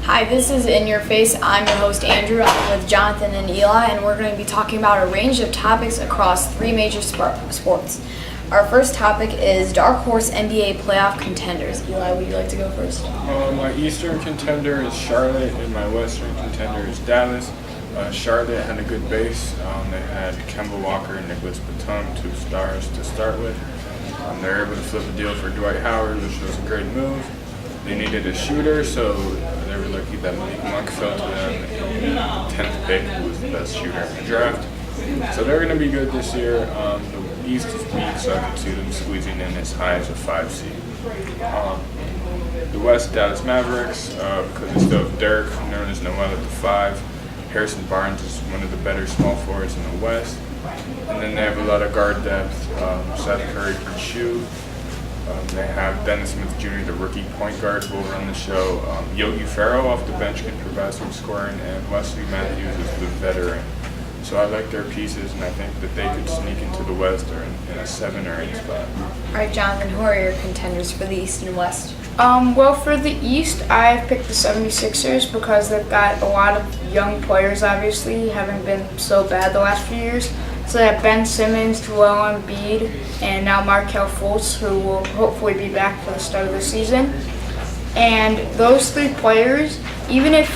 Hi, this is In Your Face. I'm your host, Andrew. I'm with Jonathan and Eli, and we're going to be talking about a range of topics across three major sports. Our first topic is dark horse NBA playoff contenders. Eli, would you like to go first? My eastern contender is Charlotte, and my western contender is Dallas. Charlotte had a good base. They had Kemba Walker and Nicholas Batum, 2 stars to start with. They were able to flip a deal for Dwight Howard, which was a great move. They needed a shooter, so they were lucky that Malik Monk fell to them in the 10th pick, who was the best shooter in the draft. So they're going to be good this year. The East is weak, so I could see them squeezing in as high as a 5 seed. The West, Dallas Mavericks, because they still have Dirk, known as Noel at the 5. Harrison Barnes is one of the better small forwards in the West. And then they have a lot of guard depth. Seth Curry can shoot. They have Dennis Smith Jr., the rookie point guard, who will run the show. Yogi Ferrell off the bench can provide some scoring, and Wesley Matthews is the veteran. So I like their pieces, and I think that they could sneak into the West or in a 7 or 8 spot. All right, Jonathan, who are your contenders for the East and West? Well, for the East, I've picked the 76ers because they've got a lot of young players, obviously, having been so bad the last few years. So they have Ben Simmons, Joel Embiid, and now Markelle Fultz, who will hopefully be back for the start of the season. And those 3 players, even if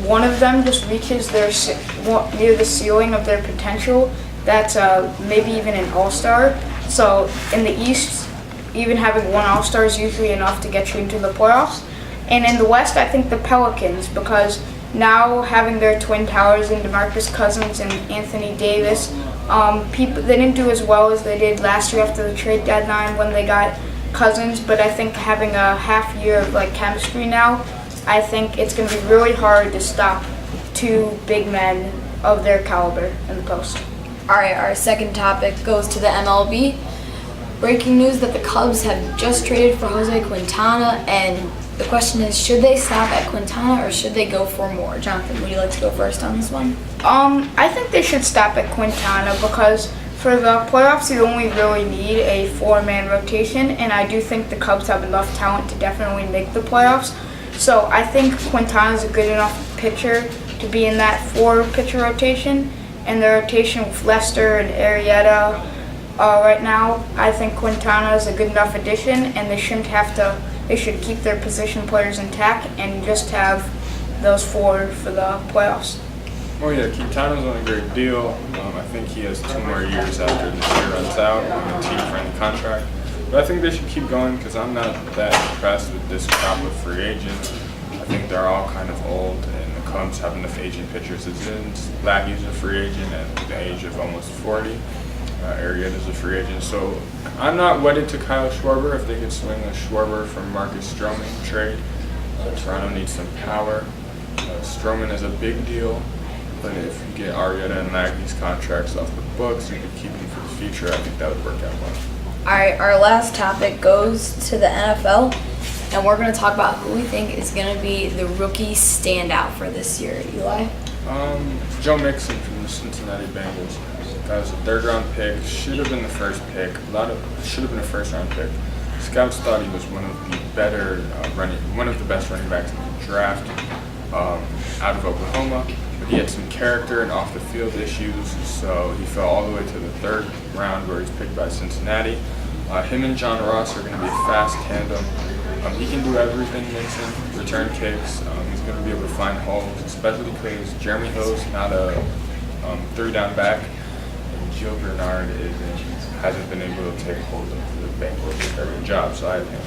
one of them just reaches near the ceiling of their potential, that's maybe even an all-star. So in the East, even having one all-star is usually enough to get you into the playoffs. And in the West, I think the Pelicans, because now having their twin towers in DeMarcus Cousins and Anthony Davis, they didn't do as well as they did last year after the trade deadline when they got Cousins, but I think having a half year of chemistry now, I think it's going to be really hard to stop 2 big men of their caliber in the post. All right, our second topic goes to the MLB. Breaking news that the Cubs have just traded for Jose Quintana, and the question is, should they stop at Quintana or should they go for more? Jonathan, would you like to go first on this one? I think they should stop at Quintana because for the playoffs you only really need a 4-man rotation, and I do think the Cubs have enough talent to definitely make the playoffs. So I think Quintana is a good enough pitcher to be in that 4-pitcher rotation, and the rotation with Lester and Arrieta right now, I think Quintana is a good enough addition, and they should keep their position players intact and just have those 4 for the playoffs. Oh yeah, Quintana's on a great deal. I think he has 2 more years after this year runs out on a team-friendly contract. But I think they should keep going because I'm not that impressed with this crop of free agents. I think they're all kind of old, and the Cubs have enough aging pitchers as is. Lackey's a free agent at the age of almost 40. Arrieta's a free agent. So I'm not wedded to Kyle Schwarber. If they could swing a Schwarber from Marcus Stroman trade, Toronto needs some power. Stroman is a big deal, but if you get Arrieta and Lackey's contracts off the books, you could keep them for the future. I think that would work out well. All right, our last topic goes to the NFL, and we're going to talk about who we think is going to be the rookie standout for this year. Eli? Joe Mixon from the Cincinnati Bengals. That was a 3rd-round pick. Should have been the first pick. Should have been a first-round pick. Scouts thought he was one of the best running backs in the draft out of Oklahoma. But he had some character and off-the-field issues, so he fell all the way to the 3rd round where he's picked by Cincinnati. Him and John Ross are going to be a fast tandem. He can do everything, Mixon, return kicks. He's going to be able to find holes, especially because Jeremy Ho's not a 3-down back. Gio Bernard hasn't been able to take hold of the Bengals' job, so I have him.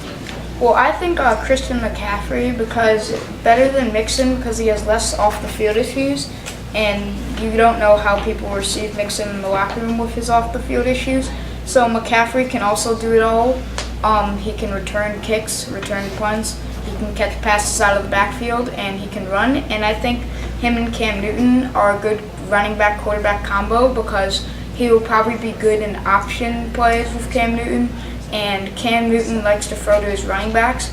Well, I think Christian McCaffrey, because better than Mixon because he has less off-the-field issues, and you don't know how people receive Mixon in the locker room with his off-the-field issues. So McCaffrey can also do it all. He can return kicks, return punts, he can catch passes out of the backfield, and he can run. And I think him and Cam Newton are a good running back-quarterback combo because he will probably be good in option plays with Cam Newton, and Cam Newton likes to throw to his running backs,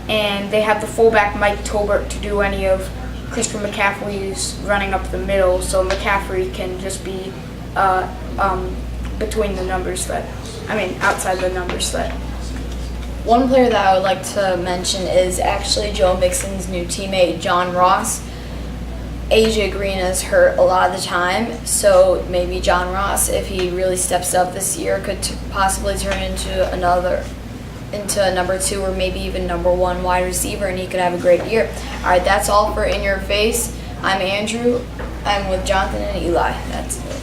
and they have the fullback Mike Tolbert to do any of Christian McCaffrey's running up the middle, so McCaffrey can just be outside the numbers threat. One player that I would like to mention is actually Joe Mixon's new teammate, John Ross. AJ Green is hurt a lot of the time, so maybe John Ross, if he really steps up this year, could possibly turn into a number 2 or maybe even number 1 wide receiver, and he could have a great year. All right, that's all for In Your Face. I'm Andrew. I'm with Jonathan and Eli. That's it.